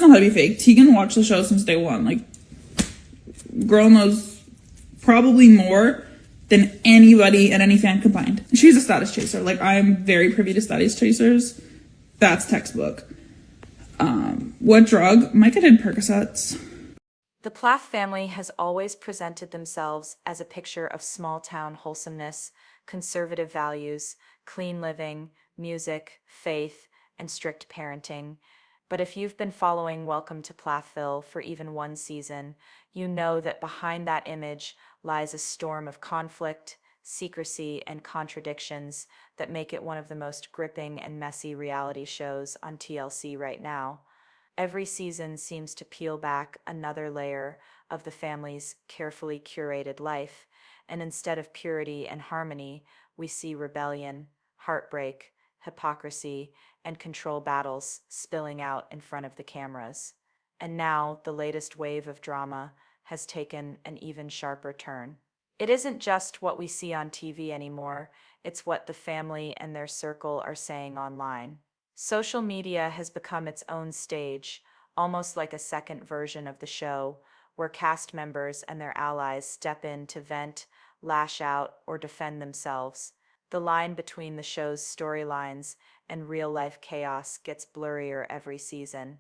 doesn't know how to be fake. Tegan watched the show since day one. Like, girl knows probably more than anybody and any fan combined. She's a status chaser. Like, I'm very privy to status chasers. That's textbook. What drug? Micah did Percocets. The Plath family has always presented themselves as a picture of small-town wholesomeness, conservative values, clean living, music, faith, and strict parenting. But if you've been following Welcome to Plathville for even one season, you know that behind that image lies a storm of conflict, secrecy, and contradictions that make it one of the most gripping and messy reality shows on TLC right now. Every season seems to peel back another layer of the family's carefully curated life, and instead of purity and harmony, we see rebellion, heartbreak, hypocrisy, and control battles spilling out in front of the cameras. And now, the latest wave of drama has taken an even sharper turn. It isn't just what we see on TV anymore, it's what the family and their circle are saying online. Social media has become its own stage, almost like a second version of the show, where cast members and their allies step in to vent, lash out, or defend themselves. The line between the show's storylines and real-life chaos gets blurrier every season,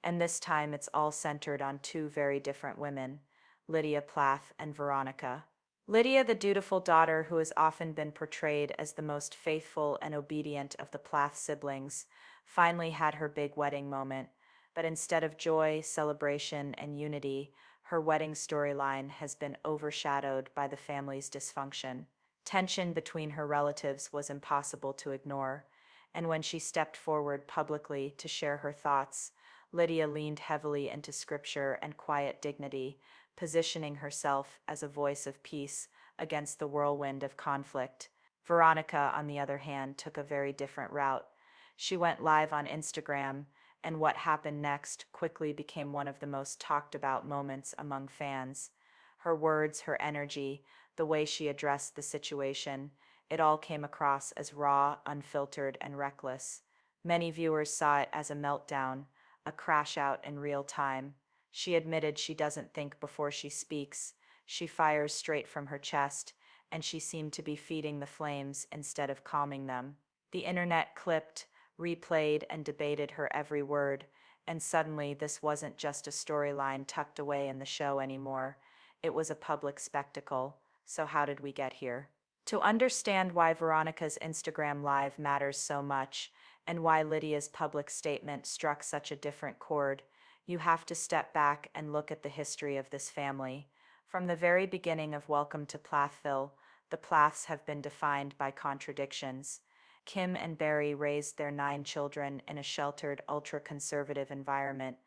and this time it's all centered on two very different women, Lydia Plath and Veronica. Lydia, the dutiful daughter who has often been portrayed as the most faithful and obedient of the Plath siblings, finally had her big wedding moment, but instead of joy, celebration, and unity, her wedding storyline has been overshadowed by the family's dysfunction. Tension between her relatives was impossible to ignore, and when she stepped forward publicly to share her thoughts, Lydia leaned heavily into scripture and quiet dignity, positioning herself as a voice of peace against the whirlwind of conflict. Veronica, on the other hand, took a very different route. She went live on Instagram, and what happened next quickly became one of the most talked about moments among fans. Her words, her energy, the way she addressed the situation, it all came across as raw, unfiltered, and reckless. Many viewers saw it as a meltdown, a crash out in real time. She admitted she doesn't think before she speaks, she fires straight from her chest, and she seemed to be feeding the flames instead of calming them. The internet clipped, replayed, and debated her every word, and suddenly this wasn't just a storyline tucked away in the show anymore. It was a public spectacle. So how did we get here? To understand why Veronica's Instagram Live matters so much, and why Lydia's public statement struck such a different chord, you have to step back and look at the history of this family. From the very beginning of Welcome to Plathville, the Plaths have been defined by contradictions. Kim and Barry raised their 9 children in a sheltered, ultra-conservative environment.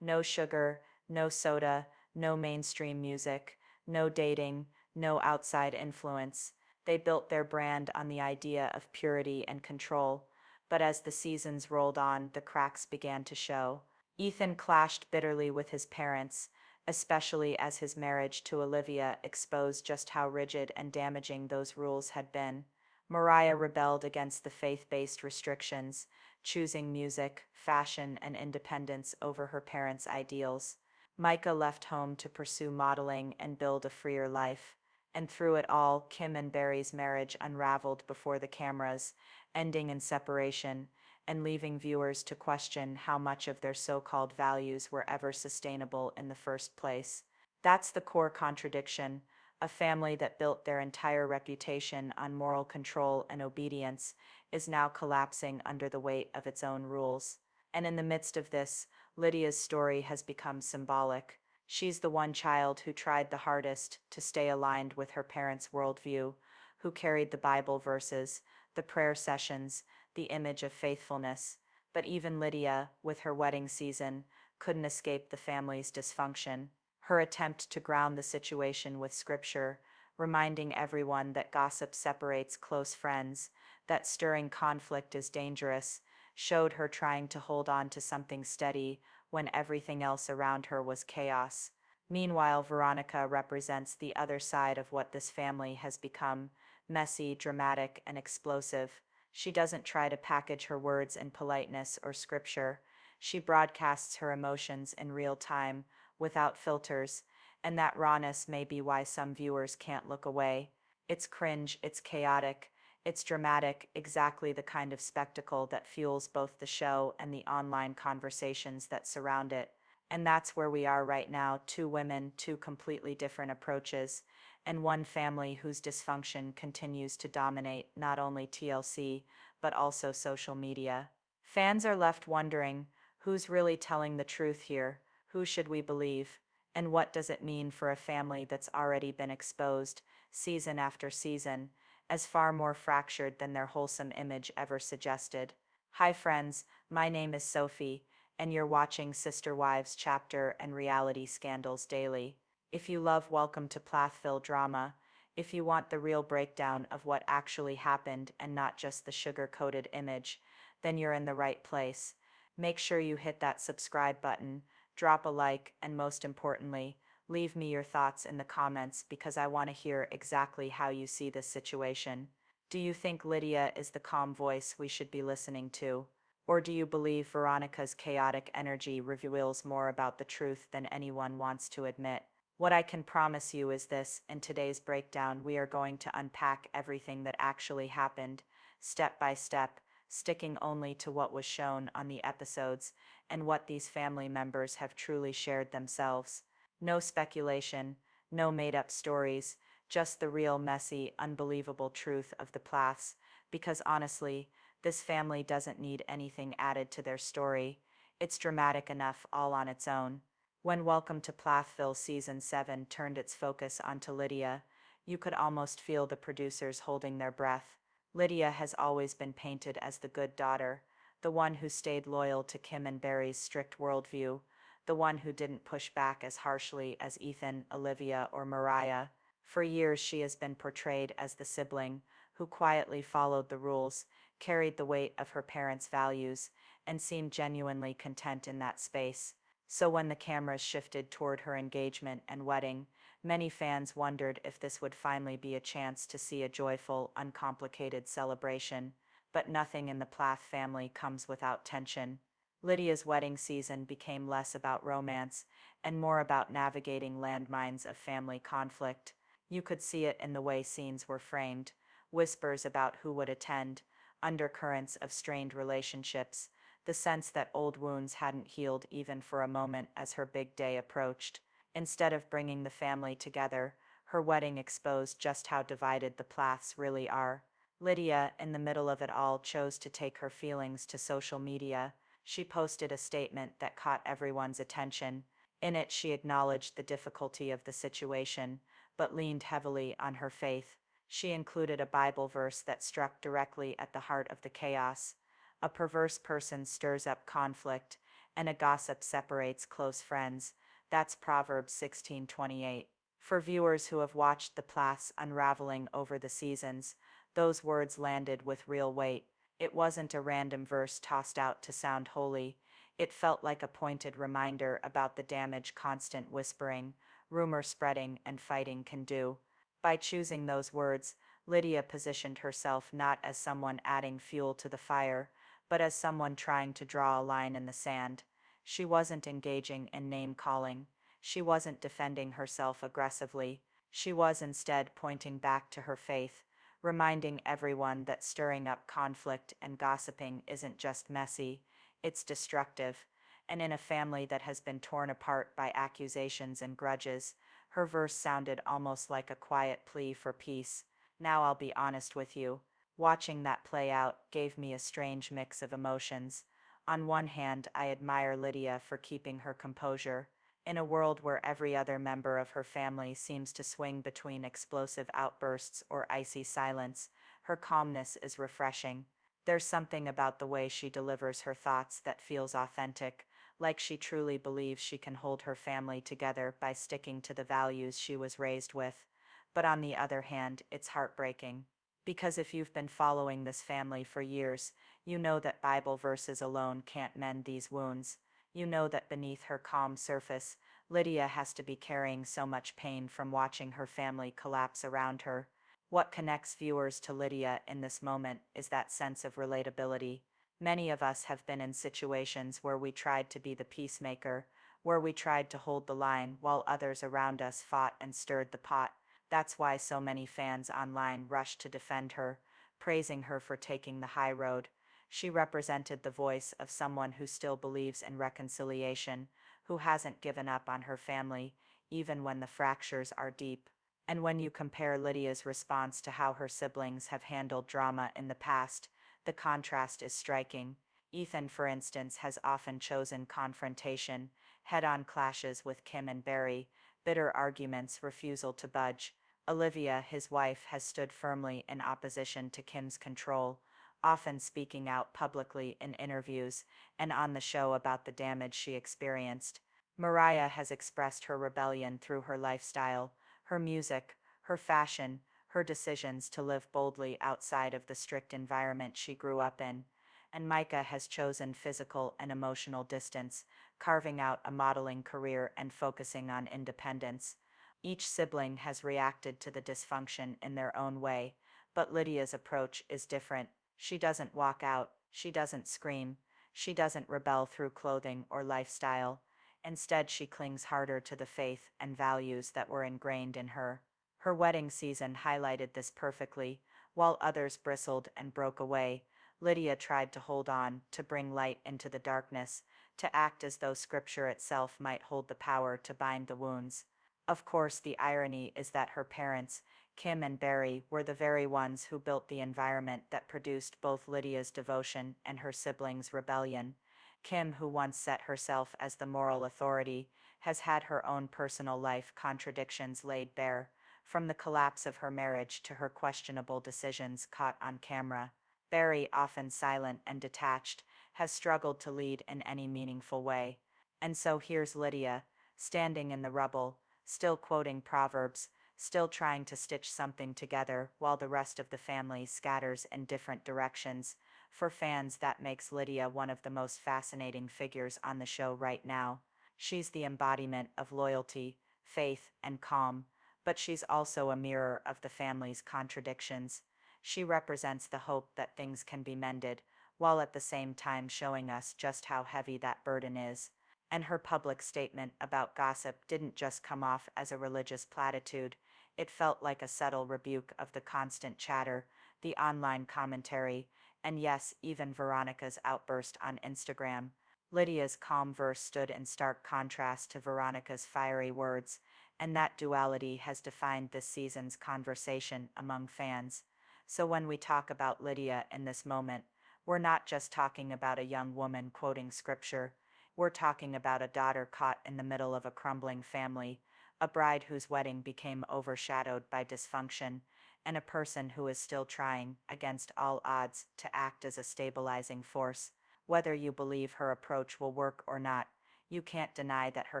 No sugar, no soda, no mainstream music, no dating, no outside influence. They built their brand on the idea of purity and control. But as the seasons rolled on, the cracks began to show. Ethan clashed bitterly with his parents, especially as his marriage to Olivia exposed just how rigid and damaging those rules had been. Mariah rebelled against the faith-based restrictions, choosing music, fashion, and independence over her parents' ideals. Micah left home to pursue modeling and build a freer life. And through it all, Kim and Barry's marriage unraveled before the cameras, ending in separation, and leaving viewers to question how much of their so-called values were ever sustainable in the first place. That's the core contradiction. A family that built their entire reputation on moral control and obedience is now collapsing under the weight of its own rules. And in the midst of this, Lydia's story has become symbolic. She's the one child who tried the hardest to stay aligned with her parents' worldview, who carried the Bible verses, the prayer sessions, the image of faithfulness. But even Lydia, with her wedding season, couldn't escape the family's dysfunction. Her attempt to ground the situation with scripture, reminding everyone that gossip separates close friends, that stirring conflict is dangerous, showed her trying to hold on to something steady when everything else around her was chaos. Meanwhile, Veronica represents the other side of what this family has become: messy, dramatic, and explosive. She doesn't try to package her words in politeness or scripture. She broadcasts her emotions in real time, without filters, and that rawness may be why some viewers can't look away. It's cringe, it's chaotic, it's dramatic, exactly the kind of spectacle that fuels both the show and the online conversations that surround it. And that's where we are right now, two women, two completely different approaches, and one family whose dysfunction continues to dominate not only TLC, but also social media. Fans are left wondering, who's really telling the truth here? Who should we believe? And what does it mean for a family that's already been exposed, season after season, as far more fractured than their wholesome image ever suggested? Hi friends, my name is Sophie, and you're watching Sister Wives Chapter and Reality Scandals Daily. If you love Welcome to Plathville drama, if you want the real breakdown of what actually happened and not just the sugar-coated image, then you're in the right place. Make sure you hit that subscribe button, drop a like, and most importantly, leave me your thoughts in the comments because I want to hear exactly how you see this situation. Do you think Lydia is the calm voice we should be listening to? Or do you believe Veronica's chaotic energy reveals more about the truth than anyone wants to admit? What I can promise you is this: in today's breakdown, we are going to unpack everything that actually happened, step by step, sticking only to what was shown on the episodes and what these family members have truly shared themselves. No speculation, no made-up stories, just the real, messy, unbelievable truth of the Plaths, because honestly, this family doesn't need anything added to their story. It's dramatic enough all on its own. When Welcome to Plathville Season 7 turned its focus onto Lydia, you could almost feel the producers holding their breath. Lydia has always been painted as the good daughter, the one who stayed loyal to Kim and Barry's strict worldview, the one who didn't push back as harshly as Ethan, Olivia, or Mariah. For years she has been portrayed as the sibling who quietly followed the rules, carried the weight of her parents' values, and seemed genuinely content in that space. So when the cameras shifted toward her engagement and wedding, many fans wondered if this would finally be a chance to see a joyful, uncomplicated celebration. But nothing in the Plath family comes without tension. Lydia's wedding season became less about romance and more about navigating landmines of family conflict. You could see it in the way scenes were framed, whispers about who would attend, undercurrents of strained relationships, the sense that old wounds hadn't healed even for a moment as her big day approached. Instead of bringing the family together, her wedding exposed just how divided the Plaths really are. Lydia, in the middle of it all, chose to take her feelings to social media. She posted a statement that caught everyone's attention. In it, she acknowledged the difficulty of the situation, but leaned heavily on her faith. She included a Bible verse that struck directly at the heart of the chaos. A perverse person stirs up conflict, and a gossip separates close friends. That's Proverbs 16:28. For viewers who have watched the Plaths unraveling over the seasons, those words landed with real weight. It wasn't a random verse tossed out to sound holy. It felt like a pointed reminder about the damage constant whispering, rumor spreading, and fighting can do. By choosing those words, Lydia positioned herself not as someone adding fuel to the fire, but as someone trying to draw a line in the sand. She wasn't engaging in name-calling. She wasn't defending herself aggressively. She was instead pointing back to her faith, reminding everyone that stirring up conflict and gossiping isn't just messy, it's destructive. And in a family that has been torn apart by accusations and grudges, her verse sounded almost like a quiet plea for peace. Now I'll be honest with you. Watching that play out gave me a strange mix of emotions. On one hand, I admire Lydia for keeping her composure. In a world where every other member of her family seems to swing between explosive outbursts or icy silence, her calmness is refreshing. There's something about the way she delivers her thoughts that feels authentic, like she truly believes she can hold her family together by sticking to the values she was raised with. But on the other hand, it's heartbreaking. Because if you've been following this family for years, you know that Bible verses alone can't mend these wounds. You know that beneath her calm surface, Lydia has to be carrying so much pain from watching her family collapse around her. What connects viewers to Lydia in this moment is that sense of relatability. Many of us have been in situations where we tried to be the peacemaker, where we tried to hold the line while others around us fought and stirred the pot. That's why so many fans online rushed to defend her, praising her for taking the high road. She represented the voice of someone who still believes in reconciliation, who hasn't given up on her family, even when the fractures are deep. And when you compare Lydia's response to how her siblings have handled drama in the past, the contrast is striking. Ethan, for instance, has often chosen confrontation, head-on clashes with Kim and Barry, bitter arguments, refusal to budge. Olivia, his wife, has stood firmly in opposition to Kim's control, often speaking out publicly in interviews and on the show about the damage she experienced. Mariah has expressed her rebellion through her lifestyle, her music, her fashion, her decisions to live boldly outside of the strict environment she grew up in. And Micah has chosen physical and emotional distance, carving out a modeling career and focusing on independence. Each sibling has reacted to the dysfunction in their own way, but Lydia's approach is different. She doesn't walk out, she doesn't scream, she doesn't rebel through clothing or lifestyle. Instead, she clings harder to the faith and values that were ingrained in her. Her wedding season highlighted this perfectly. While others bristled and broke away, Lydia tried to hold on, to bring light into the darkness, to act as though Scripture itself might hold the power to bind the wounds. Of course, the irony is that her parents, Kim and Barry, were the very ones who built the environment that produced both Lydia's devotion and her siblings' rebellion. Kim, who once set herself as the moral authority, has had her own personal life contradictions laid bare, from the collapse of her marriage to her questionable decisions caught on camera. Barry, often silent and detached, has struggled to lead in any meaningful way. And so here's Lydia, standing in the rubble, still quoting Proverbs, still trying to stitch something together while the rest of the family scatters in different directions. For fans, that makes Lydia one of the most fascinating figures on the show right now. She's the embodiment of loyalty, faith, and calm, but she's also a mirror of the family's contradictions. She represents the hope that things can be mended, while at the same time showing us just how heavy that burden is. And her public statement about gossip didn't just come off as a religious platitude, it felt like a subtle rebuke of the constant chatter, the online commentary, and yes, even Veronica's outburst on Instagram. Lydia's calm verse stood in stark contrast to Veronica's fiery words, and that duality has defined this season's conversation among fans. So when we talk about Lydia in this moment, we're not just talking about a young woman quoting scripture. We're talking about a daughter caught in the middle of a crumbling family, a bride whose wedding became overshadowed by dysfunction, and a person who is still trying, against all odds, to act as a stabilizing force. Whether you believe her approach will work or not, you can't deny that her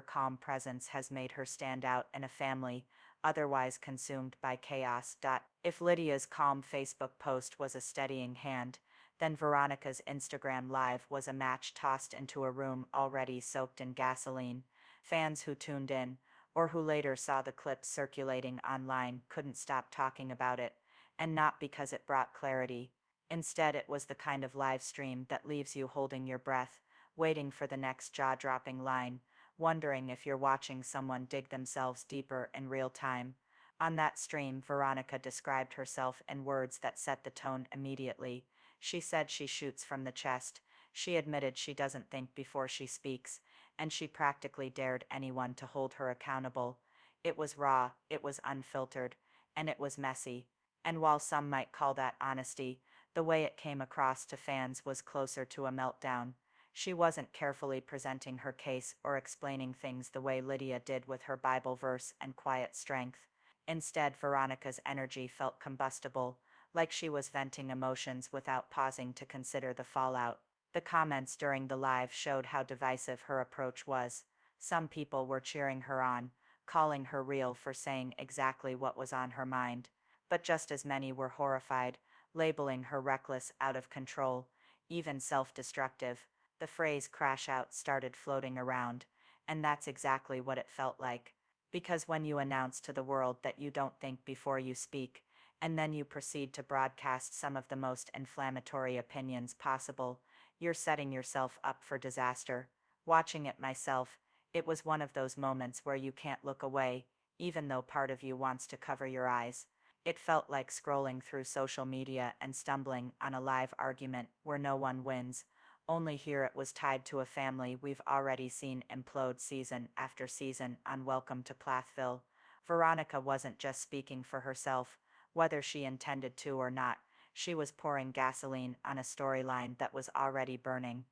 calm presence has made her stand out in a family otherwise consumed by chaos. If Lydia's calm Facebook post was a steadying hand, then Veronica's Instagram Live was a match tossed into a room already soaked in gasoline. Fans who tuned in, or who later saw the clips circulating online, couldn't stop talking about it, and not because it brought clarity. Instead, it was the kind of live stream that leaves you holding your breath, waiting for the next jaw-dropping line, wondering if you're watching someone dig themselves deeper in real time. On that stream, Veronica described herself in words that set the tone immediately. She said she shoots from the chest, she admitted she doesn't think before she speaks, and she practically dared anyone to hold her accountable. It was raw, it was unfiltered, and it was messy. And while some might call that honesty, the way it came across to fans was closer to a meltdown. She wasn't carefully presenting her case or explaining things the way Lydia did with her Bible verse and quiet strength. Instead, Veronica's energy felt combustible, like she was venting emotions without pausing to consider the fallout. The comments during the live showed how divisive her approach was. Some people were cheering her on, calling her real for saying exactly what was on her mind. But just as many were horrified, labeling her reckless, out of control, even self-destructive. The phrase crash out started floating around, and that's exactly what it felt like. Because when you announce to the world that you don't think before you speak, and then you proceed to broadcast some of the most inflammatory opinions possible, You're setting yourself up for disaster. Watching it myself, it was one of those moments where you can't look away, even though part of you wants to cover your eyes. It felt like scrolling through social media and stumbling on a live argument where no one wins. Only here it was tied to a family we've already seen implode season after season on Welcome to Plathville. Veronica wasn't just speaking for herself, whether she intended to or not. She was pouring gasoline on a storyline that was already burning.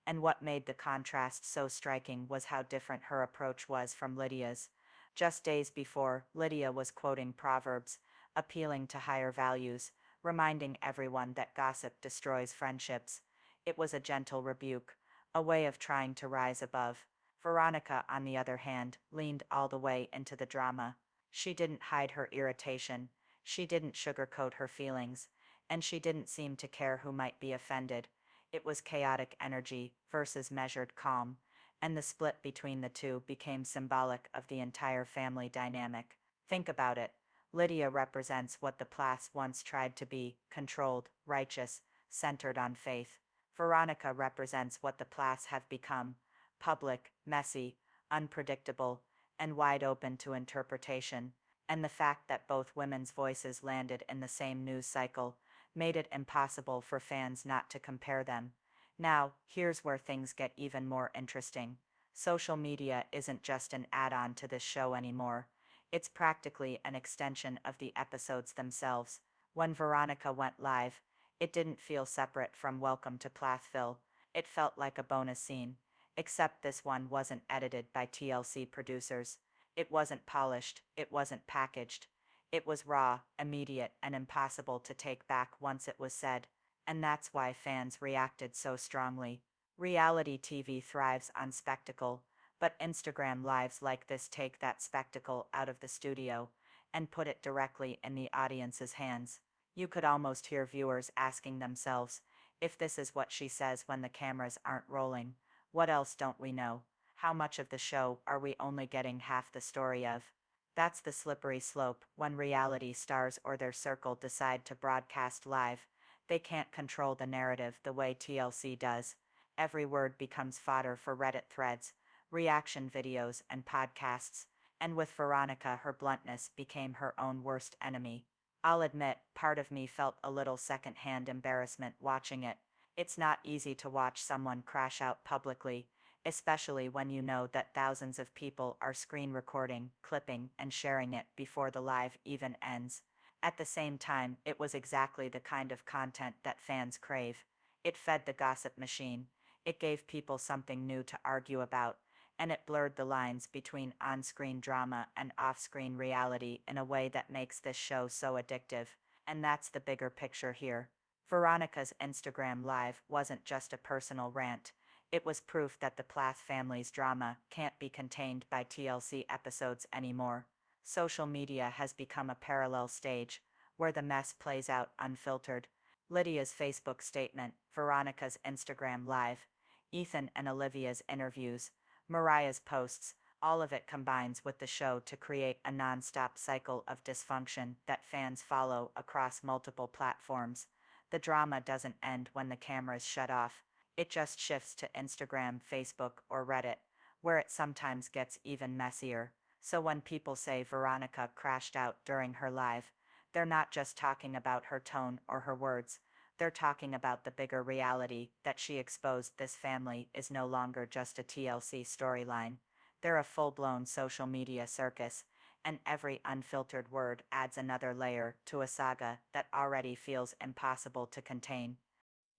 And what made the contrast so striking was how different her approach was from Lydia's. Just days before, Lydia was quoting Proverbs, appealing to higher values, reminding everyone that gossip destroys friendships. It was a gentle rebuke, a way of trying to rise above. Veronica, on the other hand, leaned all the way into the drama. She didn't hide her irritation, she didn't sugarcoat her feelings, and she didn't seem to care who might be offended. It was chaotic energy versus measured calm, and the split between the two became symbolic of the entire family dynamic. Think about it. Lydia represents what the Plaths once tried to be: controlled, righteous, centered on faith. Veronica represents what the Plaths have become: public, messy, unpredictable, and wide open to interpretation. And the fact that both women's voices landed in the same news cycle made it impossible for fans not to compare them. Now, here's where things get even more interesting. Social media isn't just an add-on to this show anymore. It's practically an extension of the episodes themselves. When Veronica went live, it didn't feel separate from Welcome to Plathville. It felt like a bonus scene. Except this one wasn't edited by TLC producers. It wasn't polished, it wasn't packaged. It was raw, immediate, and impossible to take back once it was said. And that's why fans reacted so strongly. Reality TV thrives on spectacle, but Instagram lives like this take that spectacle out of the studio and put it directly in the audience's hands. You could almost hear viewers asking themselves, if this is what she says when the cameras aren't rolling, what else don't we know? How much of the show are we only getting half the story of? That's the slippery slope when reality stars or their circle decide to broadcast live. They can't control the narrative the way TLC does. Every word becomes fodder for Reddit threads, reaction videos, and podcasts. And with Veronica, her bluntness became her own worst enemy. I'll admit, part of me felt a little secondhand embarrassment watching it. It's not easy to watch someone crash out publicly, especially when you know that thousands of people are screen recording, clipping, and sharing it before the live even ends. At the same time, it was exactly the kind of content that fans crave. It fed the gossip machine, it gave people something new to argue about, and it blurred the lines between on-screen drama and off-screen reality in a way that makes this show so addictive. And that's the bigger picture here. Veronica's Instagram Live wasn't just a personal rant. It was proof that the Plath family's drama can't be contained by TLC episodes anymore. Social media has become a parallel stage, where the mess plays out unfiltered. Lydia's Facebook statement, Veronica's Instagram Live, Ethan and Olivia's interviews, Mariah's posts, all of it combines with the show to create a non-stop cycle of dysfunction that fans follow across multiple platforms. The drama doesn't end when the cameras shut off. It just shifts to Instagram, Facebook, or Reddit, where it sometimes gets even messier. So when people say Veronica crashed out during her live, they're not just talking about her tone or her words. They're talking about the bigger reality that she exposed this family is no longer just a TLC storyline. They're a full-blown social media circus, and every unfiltered word adds another layer to a saga that already feels impossible to contain.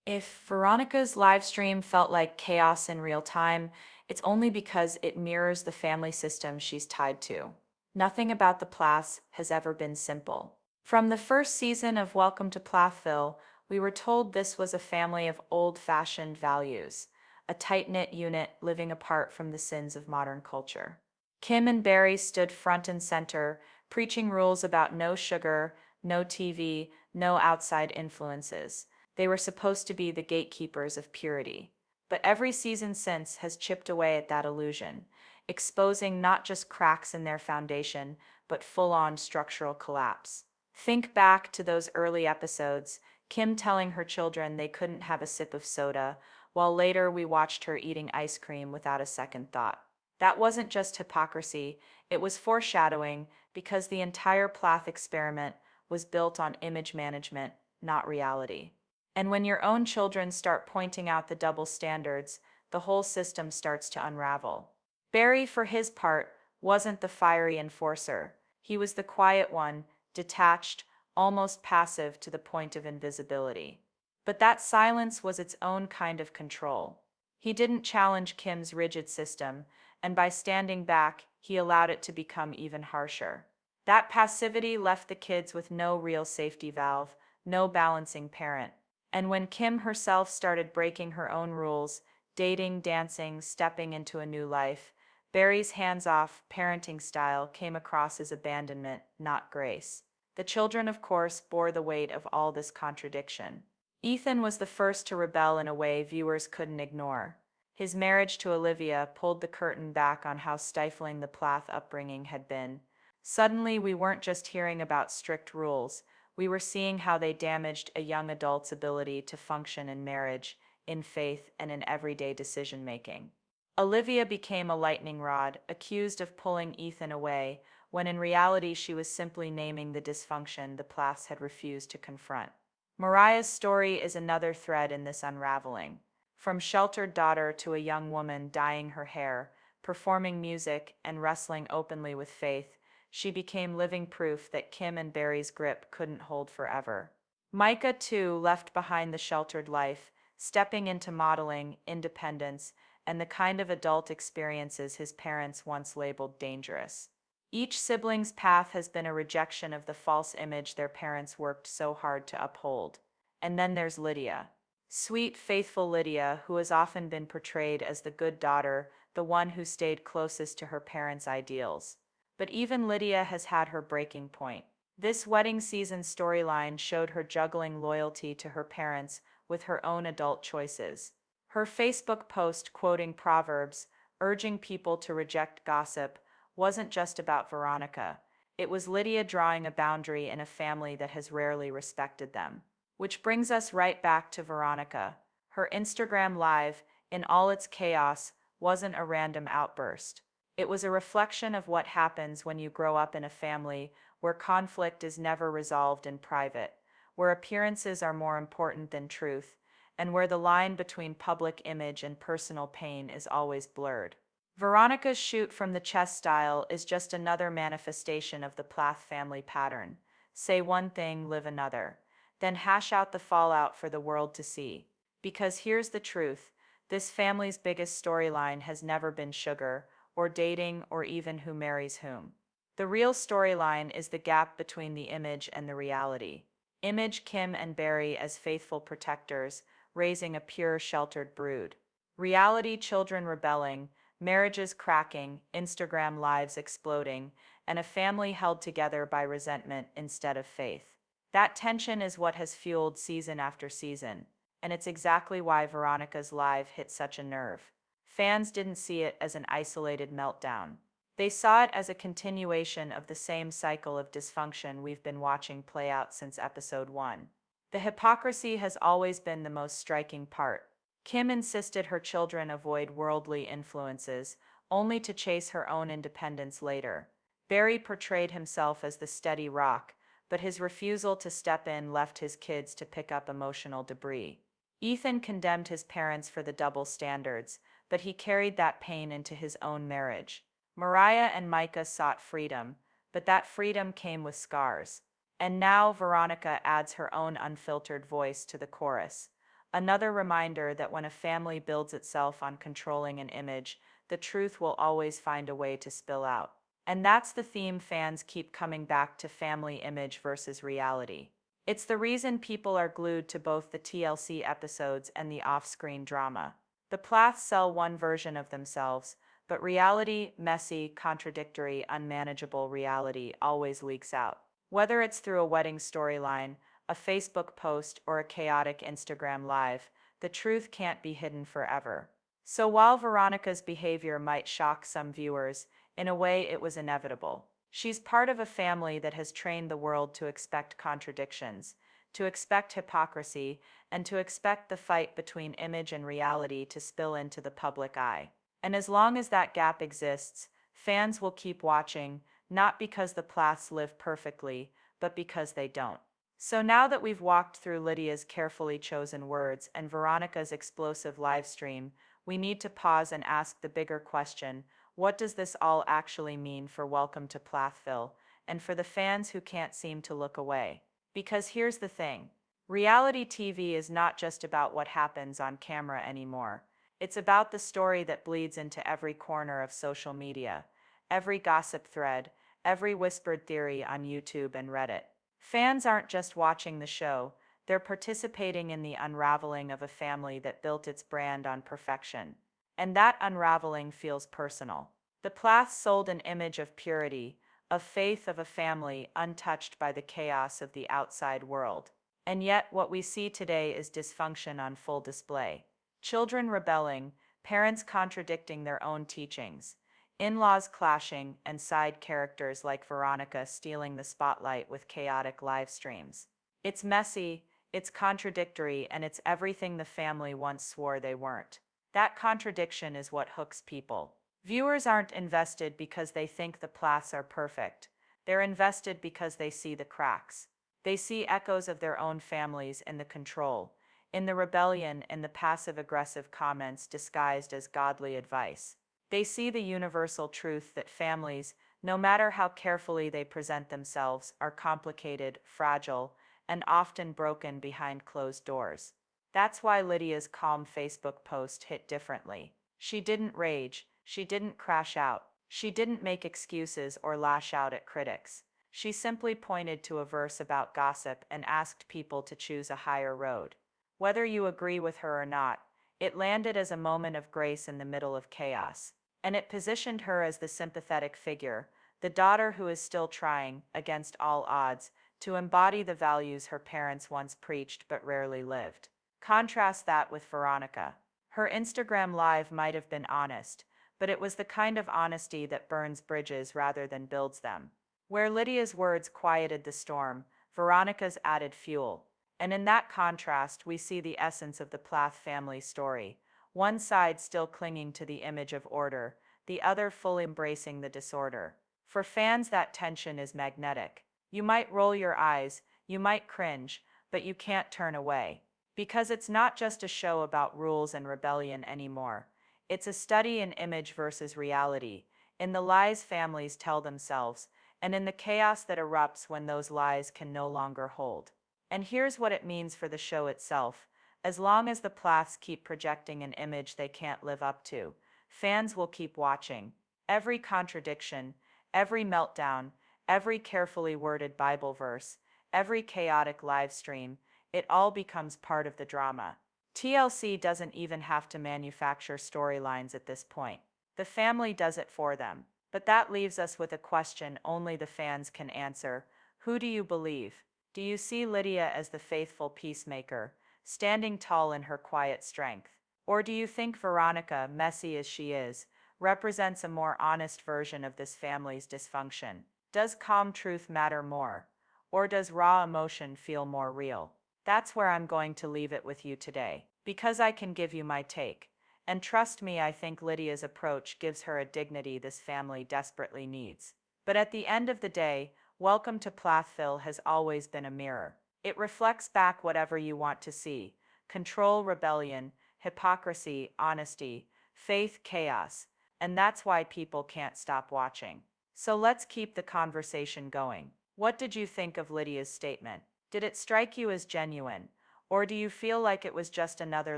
If Veronica's live stream felt like chaos in real time, it's only because it mirrors the family system she's tied to. Nothing about the Plaths has ever been simple. From the first season of Welcome to Plathville, we were told this was a family of old-fashioned values, a tight-knit unit living apart from the sins of modern culture. Kim and Barry stood front and center, preaching rules about no sugar, no TV, no outside influences. They were supposed to be the gatekeepers of purity. But every season since has chipped away at that illusion, exposing not just cracks in their foundation, but full-on structural collapse. Think back to those early episodes, Kim telling her children they couldn't have a sip of soda, while later we watched her eating ice cream without a second thought. That wasn't just hypocrisy, it was foreshadowing, because the entire Plath experiment was built on image management, not reality. And when your own children start pointing out the double standards, the whole system starts to unravel. Barry, for his part, wasn't the fiery enforcer. He was the quiet one, detached, almost passive to the point of invisibility. But that silence was its own kind of control. He didn't challenge Kim's rigid system, and by standing back, he allowed it to become even harsher. That passivity left the kids with no real safety valve, no balancing parent. And when Kim herself started breaking her own rules, dating, dancing, stepping into a new life, Barry's hands-off, parenting style came across as abandonment, not grace. The children, of course, bore the weight of all this contradiction. Ethan was the first to rebel in a way viewers couldn't ignore. His marriage to Olivia pulled the curtain back on how stifling the Plath upbringing had been. Suddenly, we weren't just hearing about strict rules, we were seeing how they damaged a young adult's ability to function in marriage, in faith, and in everyday decision-making. Olivia became a lightning rod, accused of pulling Ethan away, when in reality she was simply naming the dysfunction the Plaths had refused to confront. Mariah's story is another thread in this unraveling. From sheltered daughter to a young woman dyeing her hair, performing music, and wrestling openly with faith, she became living proof that Kim and Barry's grip couldn't hold forever. Micah, too, left behind the sheltered life, stepping into modeling, independence, and the kind of adult experiences his parents once labeled dangerous. Each sibling's path has been a rejection of the false image their parents worked so hard to uphold. And then there's Lydia. Sweet, faithful Lydia, who has often been portrayed as the good daughter, the one who stayed closest to her parents' ideals. But even Lydia has had her breaking point. This wedding season storyline showed her juggling loyalty to her parents with her own adult choices. Her Facebook post quoting Proverbs, urging people to reject gossip, wasn't just about Veronica. It was Lydia drawing a boundary in a family that has rarely respected them. Which brings us right back to Veronica. Her Instagram Live, in all its chaos, wasn't a random outburst. It was a reflection of what happens when you grow up in a family where conflict is never resolved in private, where appearances are more important than truth, and where the line between public image and personal pain is always blurred. Veronica's shoot from the chess style is just another manifestation of the Plath family pattern. Say one thing, live another. Then hash out the fallout for the world to see. Because here's the truth, this family's biggest storyline has never been sugar, or dating, or even who marries whom. The real storyline is the gap between the image and the reality. Image Kim and Barry as faithful protectors, raising a pure, sheltered brood. Reality, children rebelling, marriages cracking, Instagram lives exploding, and a family held together by resentment instead of faith. That tension is what has fueled season after season, and it's exactly why Veronica's live hit such a nerve. Fans didn't see it as an isolated meltdown. They saw it as a continuation of the same cycle of dysfunction we've been watching play out since episode 1. The hypocrisy has always been the most striking part. Kim insisted her children avoid worldly influences, only to chase her own independence later. Barry portrayed himself as the steady rock, but his refusal to step in left his kids to pick up emotional debris. Ethan condemned his parents for the double standards, but he carried that pain into his own marriage. Mariah and Micah sought freedom, but that freedom came with scars. And now Veronica adds her own unfiltered voice to the chorus. Another reminder that when a family builds itself on controlling an image, the truth will always find a way to spill out. And that's the theme fans keep coming back to: family image versus reality. It's the reason people are glued to both the TLC episodes and the off-screen drama. The Plaths sell one version of themselves, but reality, messy, contradictory, unmanageable reality, always leaks out. Whether it's through a wedding storyline, a Facebook post, or a chaotic Instagram live, the truth can't be hidden forever. So while Veronica's behavior might shock some viewers, in a way it was inevitable. She's part of a family that has trained the world to expect contradictions, to expect hypocrisy, and to expect the fight between image and reality to spill into the public eye. And as long as that gap exists, fans will keep watching, not because the Plaths live perfectly, but because they don't. So now that we've walked through Lydia's carefully chosen words and Veronica's explosive live stream, we need to pause and ask the bigger question: what does this all actually mean for Welcome to Plathville, and for the fans who can't seem to look away? Because here's the thing: reality TV is not just about what happens on camera anymore. It's about the story that bleeds into every corner of social media, every gossip thread, every whispered theory on YouTube and Reddit. Fans aren't just watching the show, they're participating in the unraveling of a family that built its brand on perfection. And that unraveling feels personal. The Plaths sold an image of purity, of faith, of a family untouched by the chaos of the outside world. And yet, what we see today is dysfunction on full display. Children rebelling, parents contradicting their own teachings, in-laws clashing, and side characters like Veronica stealing the spotlight with chaotic live streams. It's messy, it's contradictory, and it's everything the family once swore they weren't. That contradiction is what hooks people. Viewers aren't invested because they think the Plaths are perfect. They're invested because they see the cracks. They see echoes of their own families in the control, in the rebellion, in the passive-aggressive comments disguised as godly advice. They see the universal truth that families, no matter how carefully they present themselves, are complicated, fragile, and often broken behind closed doors. That's why Lydia's calm Facebook post hit differently. She didn't rage, she didn't crash out, she didn't make excuses or lash out at critics. She simply pointed to a verse about gossip and asked people to choose a higher road. Whether you agree with her or not, it landed as a moment of grace in the middle of chaos. And it positioned her as the sympathetic figure, the daughter who is still trying, against all odds, to embody the values her parents once preached but rarely lived. Contrast that with Veronica. Her Instagram live might have been honest, but it was the kind of honesty that burns bridges rather than builds them. Where Lydia's words quieted the storm, Veronica's added fuel. And in that contrast, we see the essence of the Plath family story. One side still clinging to the image of order, the other fully embracing the disorder. For fans, that tension is magnetic. You might roll your eyes, you might cringe, but you can't turn away. Because it's not just a show about rules and rebellion anymore. It's a study in image versus reality, in the lies families tell themselves, and in the chaos that erupts when those lies can no longer hold. And here's what it means for the show itself. As long as the Plaths keep projecting an image they can't live up to, fans will keep watching. Every contradiction, every meltdown, every carefully worded Bible verse, every chaotic live stream, it all becomes part of the drama. TLC doesn't even have to manufacture storylines at this point. The family does it for them. But that leaves us with a question only the fans can answer. Who do you believe? Do you see Lydia as the faithful peacemaker, standing tall in her quiet strength? Or do you think Veronica, messy as she is, represents a more honest version of this family's dysfunction? Does calm truth matter more? Or does raw emotion feel more real? That's where I'm going to leave it with you today, because I can give you my take. And trust me, I think Lydia's approach gives her a dignity this family desperately needs. But at the end of the day, Welcome to Plathville has always been a mirror. It reflects back whatever you want to see: control, rebellion, hypocrisy, honesty, faith, chaos. And that's why people can't stop watching. So let's keep the conversation going. What did you think of Lydia's statement? Did it strike you as genuine? Or do you feel like it was just another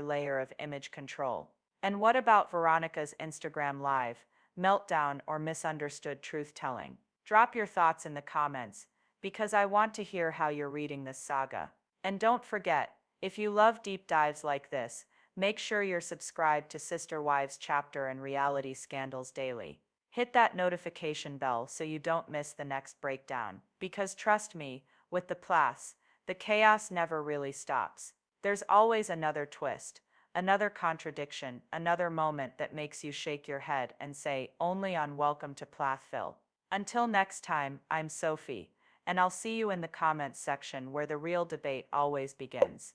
layer of image control? And what about Veronica's Instagram live, meltdown, or misunderstood truth-telling? Drop your thoughts in the comments, because I want to hear how you're reading this saga. And don't forget, if you love deep dives like this, make sure you're subscribed to Sister Wives Chapter and Reality Scandals Daily. Hit that notification bell so you don't miss the next breakdown, because trust me, with the Plaths, the chaos never really stops. There's always another twist, another contradiction, another moment that makes you shake your head and say, only on Welcome to Plathville. Until next time, I'm Sophie, and I'll see you in the comments section where the real debate always begins.